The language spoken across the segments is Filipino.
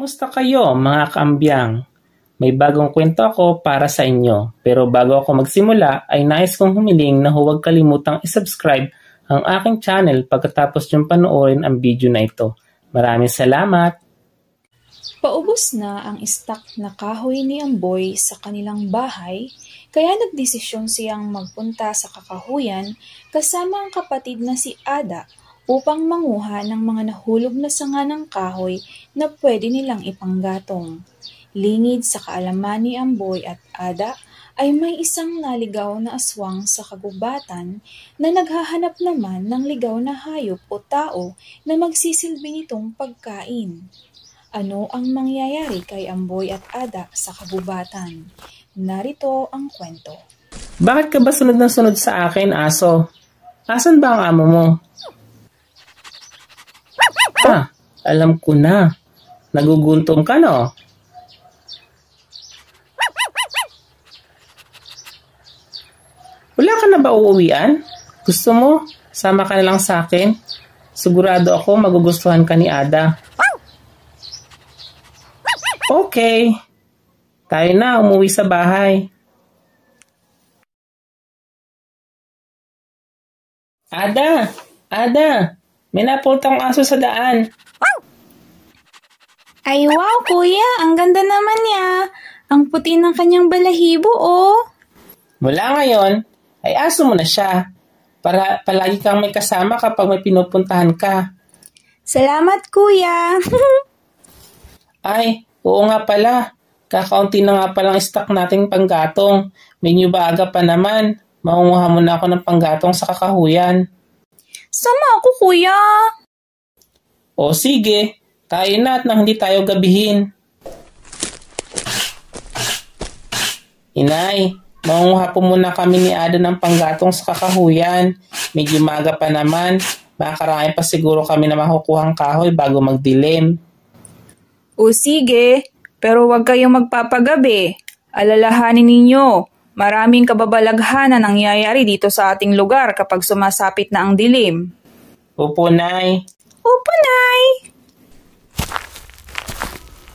Kamusta kayo mga kaambyang? May bagong kwento ako para sa inyo. Pero bago ako magsimula ay nais kong humiling na huwag kalimutang isubscribe ang aking channel pagkatapos niyong panoorin ang video na ito. Maraming salamat! Paubos na ang stock na kahoy ni Amboy sa kanilang bahay, kaya nagdesisyon siyang magpunta sa kakahuyan kasama ang kapatid na si Ada upang manguha ng mga nahulog na sanga ng kahoy na pwede nilang ipanggatong. Lingid sa kaalaman ni Amboy at Ada ay may isang naligaw na aswang sa kagubatan na naghahanap naman ng ligaw na hayop o tao na magsisilbi nitong pagkain. Ano ang mangyayari kay Amboy at Ada sa kagubatan? Narito ang kwento. Bakit ka ba sunod na sunod sa akin, aso? Asan ba ang amo mo? Alam ko na. Nagugutom ka, no? Wala ka na ba uuwian? Gusto mo? Sama ka na lang sa akin? Sigurado ako magugustuhan ka ni Ada. Okay. Tayo na, umuwi sa bahay. Ada! Ada! May napultang aso sa daan. Ay wow kuya, ang ganda naman niya. Ang puti ng kanyang balahibo oh. Mula ngayon, ay aso mo na siya. Para palagi kang may kasama kapag may pinupuntahan ka. Salamat kuya. Ay, oo nga pala. Kakaunti na nga palang stock nating panggatong. Medyo baaga pa naman. Maunguha muna ako ng panggatong sa kakahuyan. Sama ako kuya. O sige, tayo na at nang hindi tayo gabihin. Inay, maunguha po muna kami ni Ada ng panggatong sa kakahuyan. Medyo maga pa naman. Makakarami pa siguro kami na makukuhang kahoy bago magdilim. O sige, pero huwag kayong magpapagabi. Alalahanin ninyo, maraming kababalaghan na nangyayari dito sa ating lugar kapag sumasapit na ang dilim. Opo, Nay. Opo, Nay.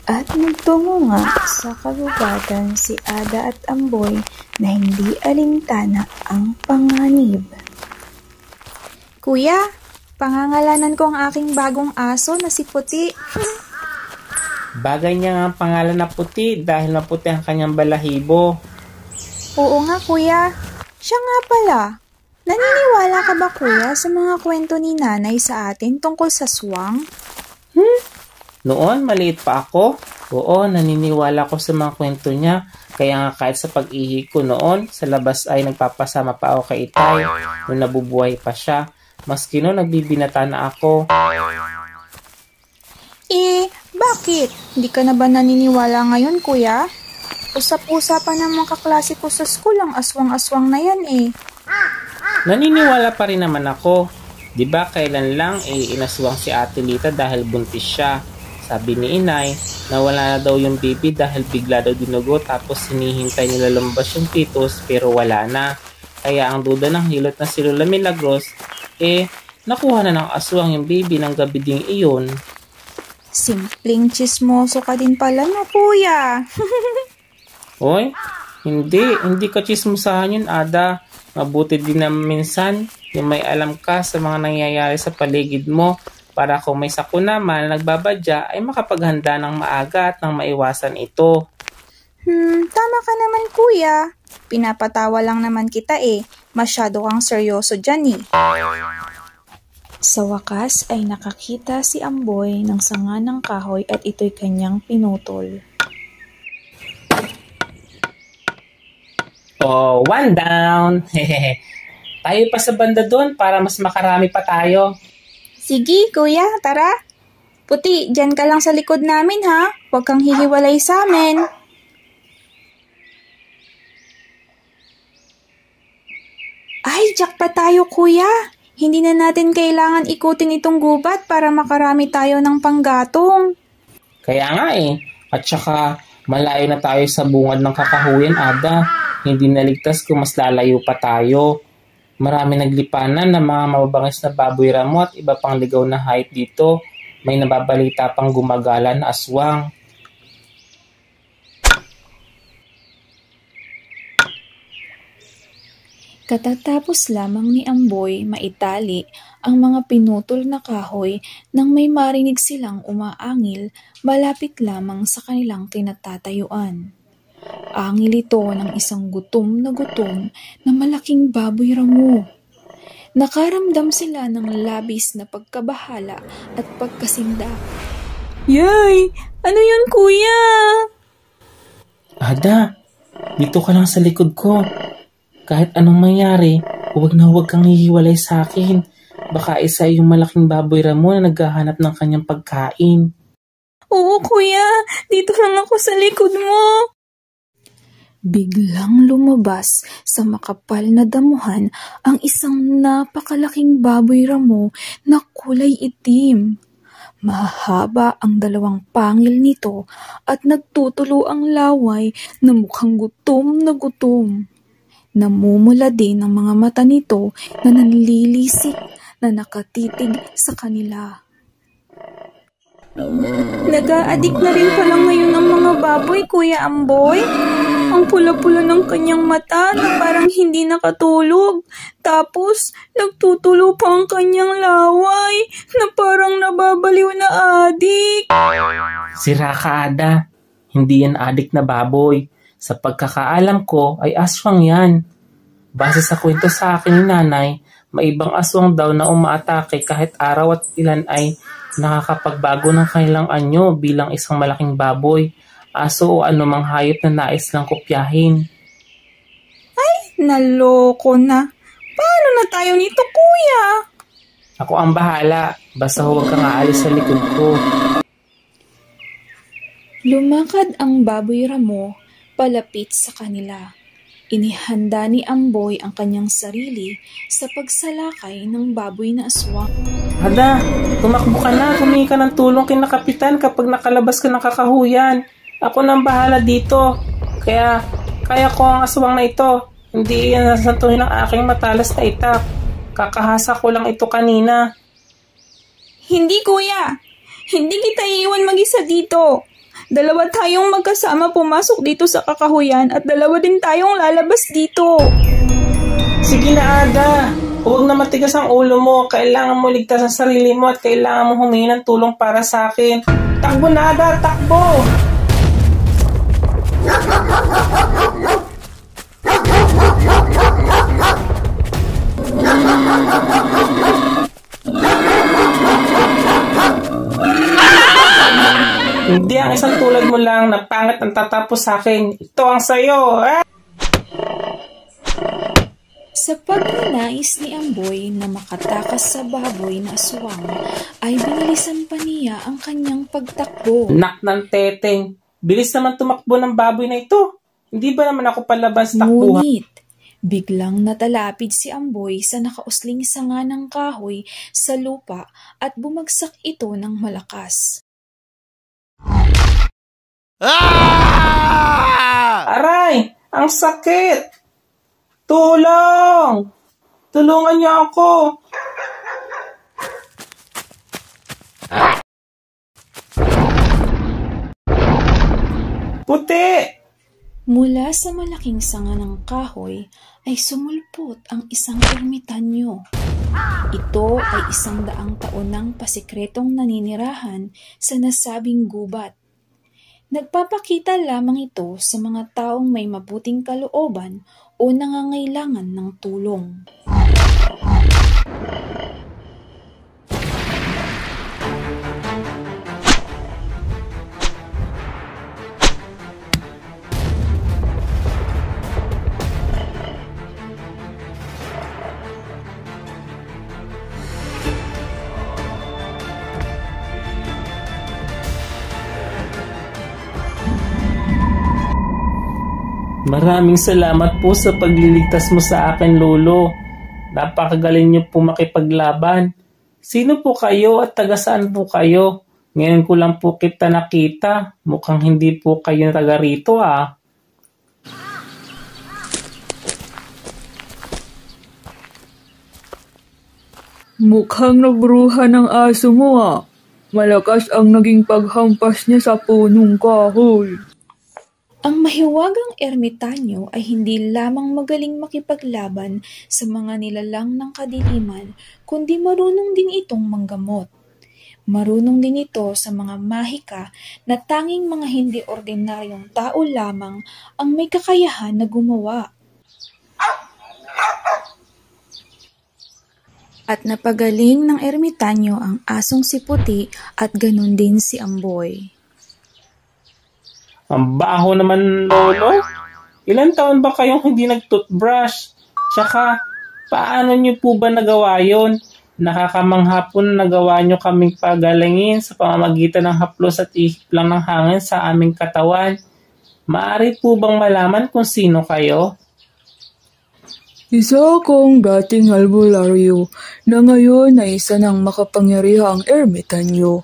At nagtungo nga sa kagubatan si Ada at Amboy na hindi alintana ang panganib. Kuya, pangangalanan ko ang aking bagong aso na si Puti. Bagay niya nga ang pangalan na Puti dahil maputi ang kanyang balahibo. Oo nga kuya. Siya nga pala. Naniniwala ka ba kuya sa mga kwento ni nanay sa atin tungkol sa swang? Noon, maliit pa ako. Oo, naniniwala ko sa mga kwento niya. Kaya nga kahit sa pag-ihi ko noon, sa labas ay nagpapasama pa ako kay Itay nung nabubuhay pa siya. Maski noon, nagbibinata na ako. Bakit? Hindi ka na ba naniniwala ngayon kuya? Usap-usapan ng mga kaklase ko sa school ang aswang-aswang na yan eh. Naniniwala pa rin naman ako. Diba kailan lang inaswang si Ate Lita dahil buntis siya. Sabi ni Inay, nawala na daw yung baby dahil bigla daw dinugo tapos hinihintay nila lumabas yung fetus pero wala na. Kaya ang duda ng hilot na si Lola Milagros, nakuha na ng aswang yung baby ng gabi ding iyon. Simpleng chismoso ka din pala no kuya. Hoy, hindi ka chismosahan yun, Ada. Mabuti din na minsan yung may alam ka sa mga nangyayari sa paligid mo para kung may sakuna man nagbabadya ay makapaghanda ng maaga at nang maiwasan ito. Tama ka naman kuya. Pinapatawa lang naman kita eh. Masyado kang seryoso dyan eh. Sa wakas ay nakakita si Amboy ng sanga ng kahoy at ito'y kanyang pinutol. Oh, one down. Tayo pa sa banda doon para mas makarami pa tayo. Sige, kuya, tara. Puti, dyan ka lang sa likod namin ha. Huwag kang hihiwalay sa amin. Ay, jack pa tayo, kuya. Hindi na natin kailangan ikutin itong gubat para makarami tayo ng panggatong. Kaya nga At saka, malayo na tayo sa bungad ng kakahuyan, Ada. Hindi naligtas kung mas lalayo pa tayo. Marami naglipanan ng mga mababangis na baboy ramo at iba pang ligaw na hayop dito. May nababalita pang gumagala na aswang. Katatapos lamang ni Amboy maitali ang mga pinutol na kahoy nang may marinig silang umaangil malapit lamang sa kanilang kinatatayuan. Angil ito ng isang gutom na malaking baboy ramo. Nakaramdam sila ng labis na pagkabahala at pagkasindak. Yay! Ano yun, kuya? Ada, dito ka lang sa likod ko. Kahit anong mangyari, huwag na huwag kang hihiwalay sa akin. Baka isa yung malaking baboy ramo na naghahanap ng kanyang pagkain. Oo, kuya. Dito lang ako sa likod mo. Biglang lumabas sa makapal na damuhan ang isang napakalaking baboy ramo na kulay itim. Mahaba ang dalawang pangil nito at nagtutulo ang laway na mukhang gutom na gutom. Namumula din ang mga mata nito na nanlilisik na nakatitig sa kanila. Nag-a-addict na rin pala ngayon ang mga baboy, Kuya Amboy. Ang pula-pula ng kanyang mata na parang hindi nakatulog. Tapos, nagtutulo pa ang kanyang laway na parang nababaliw na adik. Sira ka, Ada. Hindi yan adik na baboy. Sa pagkakaalam ko ay aswang yan. Base sa kwento sa akin ni nanay, may ibang aswang daw na umaatake kahit araw at ilan ay nakakapagbago ng kanilang anyo bilang isang malaking baboy, aso o anumang hayop na nais lang kopyahin. Ay, naloko na. Paano na tayo nito, kuya? Ako ang bahala. Basta huwag kang aalis sa likod ko. Lumakad ang baboy ramo palapit sa kanila. Inihanda ni Amboy ang kanyang sarili sa pagsalakay ng baboy na aswang. Ada, tumakbo ka na. Humingi ka ng tulong kina kapitan kapag nakalabas ka ng kakahuyan. Ako nang bahala dito. Kaya ko ang aswang na ito. Hindi yan nasantuhin ang aking matalas na itak. Kakahasa ko lang ito kanina. Hindi, kuya. Hindi kita iiwan mag-isa dito. Dalawa tayong magkasama pumasok dito sa kakahuyan at dalawa din tayong lalabas dito. Sige na, Ada. Huwag na matigas ang ulo mo. Kailangan mo ligtas ang sarili mo at kailangan mo humingi ng tulong para sa akin. Takbo na, Ada. Takbo! Hindi ang isang tulad mo lang na pangit ang tatapos sa akin. Ito ang sayo. Sa pagnanais ni Amboy na makatakas sa baboy na aswang, ay binilisan pa niya ang kanyang pagtakbo. Nak ng teteng. Bilis naman tumakbo ng baboy na ito. Hindi ba naman ako palabas takbuhan? Ngunit, biglang natalapid si Amboy sa nakausling sanga ng kahoy sa lupa at bumagsak ito ng malakas. Aray! Ang sakit! Tulong! Tulungan niyo ako! Puti! Mula sa malaking sanga ng kahoy ay sumulpot ang isang ermitanyo. Ito ay 100 taon ng pasikretong naninirahan sa nasabing gubat. Nagpapakita lamang ito sa mga taong may mabuting kalooban o nangangailangan ng tulong. Maraming salamat po sa pagliligtas mo sa akin, Lolo. Napakagaling niyo po makipaglaban. Sino po kayo at taga saan po kayo? Ngayon ko lang po kita nakita. Mukhang hindi po kayo taga rito, ah. Mukhang nabruhan ng aso mo, ah. Malakas ang naging paghampas niya sa punong kahoy. Ang mahiwagang ermitanyo ay hindi lamang magaling makipaglaban sa mga nilalang ng kadiliman, kundi marunong din itong manggamot. Marunong din ito sa mga mahika na tanging mga hindi ordinaryong tao lamang ang may kakayahan na gumawa. At napagaling ng ermitanyo ang asong si Puti at ganun din si Amboy. Ang baho naman, Lolo. Ilan taon ba kayong hindi nag-toothbrush? Tsaka, paano niyo po ba nagawa yon? Nakakamangha po na nagawa niyo kaming pagalingin sa pamamagitan ng haplos at ihip lang ng hangin sa aming katawan. Maaari po bang malaman kung sino kayo? Isa akong dating albularyo na ngayon ay isa ng makapangyarihang ermitanyo.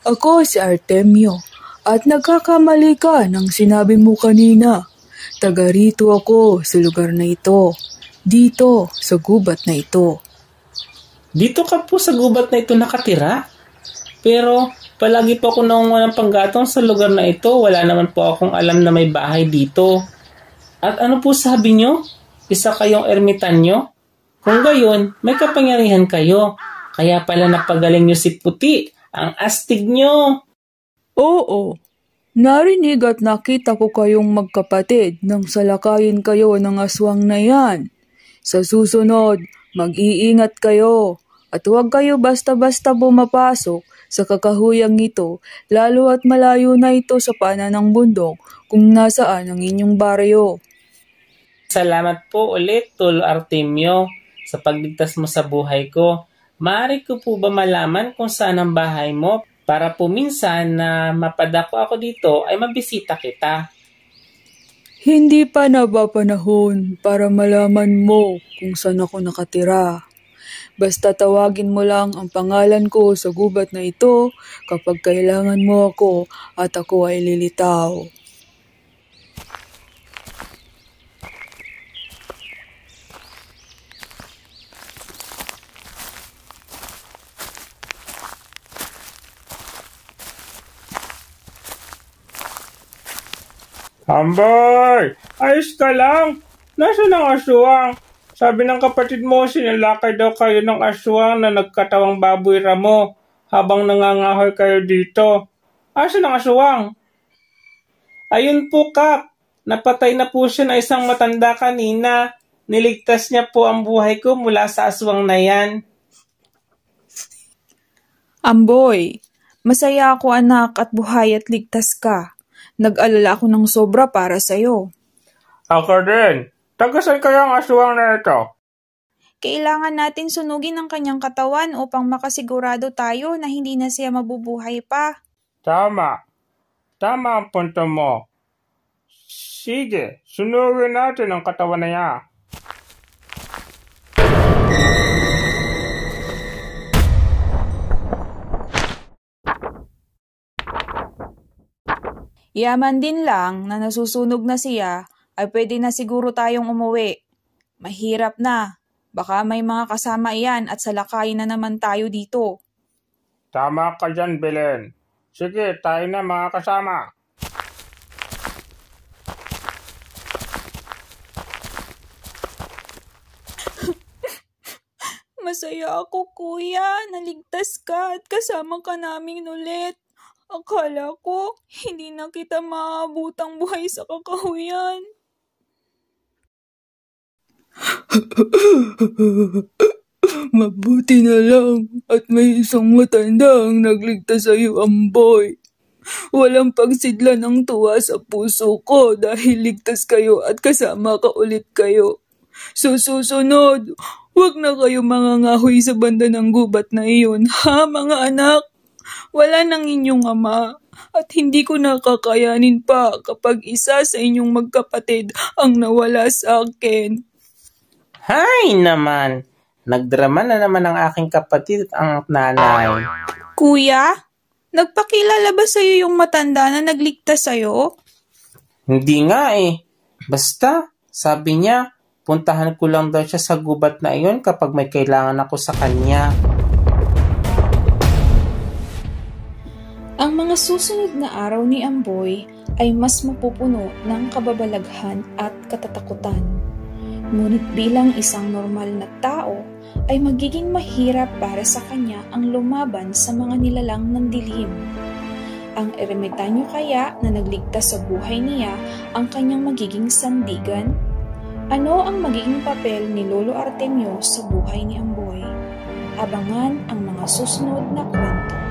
Ako si Artemio at nagkakamali ka ng sinabi mo kanina. Taga rito ako sa lugar na ito. Dito sa gubat na ito. Dito ka po sa gubat na ito nakatira? Pero palagi po ako nangunguha ng panggatong sa lugar na ito. Wala naman po akong alam na may bahay dito. At ano po sabi nyo? Isa kayong ermitanyo? Kung gayon, may kapangyarihan kayo. Kaya pala napagaling nyo si Puti. Ang astig nyo! Oo, narinig at nakita ko kayong magkapatid nang salakayin kayo ng aswang na yan. Sa susunod, mag-iingat kayo at huwag kayo basta-basta bumapasok sa kakahuyang ito, lalo at malayo na ito sa pana ng bundok kung nasaan ang inyong baryo. Salamat po ulit, Tol Artemio, sa pagligtas mo sa buhay ko. Maaari ko po ba malaman kung saan ang bahay mo para po minsan na mapadako ako dito ay mabisita kita? Hindi pa napapanahon para malaman mo kung saan ako nakatira. Basta tawagin mo lang ang pangalan ko sa gubat na ito kapag kailangan mo ako at ako ay lilitaw. Amboy! Ayos ka lang! Nasaan ang aswang? Sabi ng kapatid mo, sinalakay daw kayo ng aswang na nagkatawang baboy ramo habang nangangahoy kayo dito. Asan ang aswang? Ayun po, Kap. Napatay na po siya na isang matanda kanina. Niligtas niya po ang buhay ko mula sa aswang na yan. Amboy, masaya ako anak at buhay at ligtas ka. Nag-alala ako ng sobra para sa'yo. Ako din. Tagasan kaya ang aswang na ito? Kailangan natin sunugin ang kanyang katawan upang makasigurado tayo na hindi na siya mabubuhay pa. Tama. Tama ang punto mo. Sige, sunugin natin ang katawan na niya. Yaman din lang na nasusunog na siya ay pwede na siguro tayong umuwi. Mahirap na. Baka may mga kasama iyan at salakayin na naman tayo dito. Tama ka dyan, Belen. Sige, tayo na mga kasama. Masaya ako, kuya. Naligtas ka at kasama ka namin ulit. Akala ko, hindi na kita maabutang buhay sa kakahuyan. Mabuti na lang at may isang matanda ang nagligtas sa iyo, Amboy. Walang pagsidla ng tuwa sa puso ko dahil ligtas kayo at kasama ka ulit kayo. Sa susunod, huwag na kayo mangangahoy sa banda ng gubat na iyon, ha mga anak? Wala nang inyong ama at hindi ko nakakayanin pa kapag isa sa inyong magkapatid ang nawala sa akin. Hay naman! Nagdrama na naman ang aking kapatid at ang nanay. Kuya, nagpakilala ba sa'yo yung matanda na nagligtas sa'yo? Hindi nga eh. Basta, sabi niya, puntahan ko lang daw siya sa gubat na iyon kapag may kailangan ako sa kanya. Ang mga susunod na araw ni Amboy ay mas mapupuno ng kababalaghan at katatakutan. Ngunit bilang isang normal na tao, ay magiging mahirap para sa kanya ang lumaban sa mga nilalang ng dilim. Ang ermitanyo kaya na nagligtas sa buhay niya ang kanyang magiging sandigan? Ano ang magiging papel ni Lolo Artemio sa buhay ni Amboy? Abangan ang mga susunod na kwento.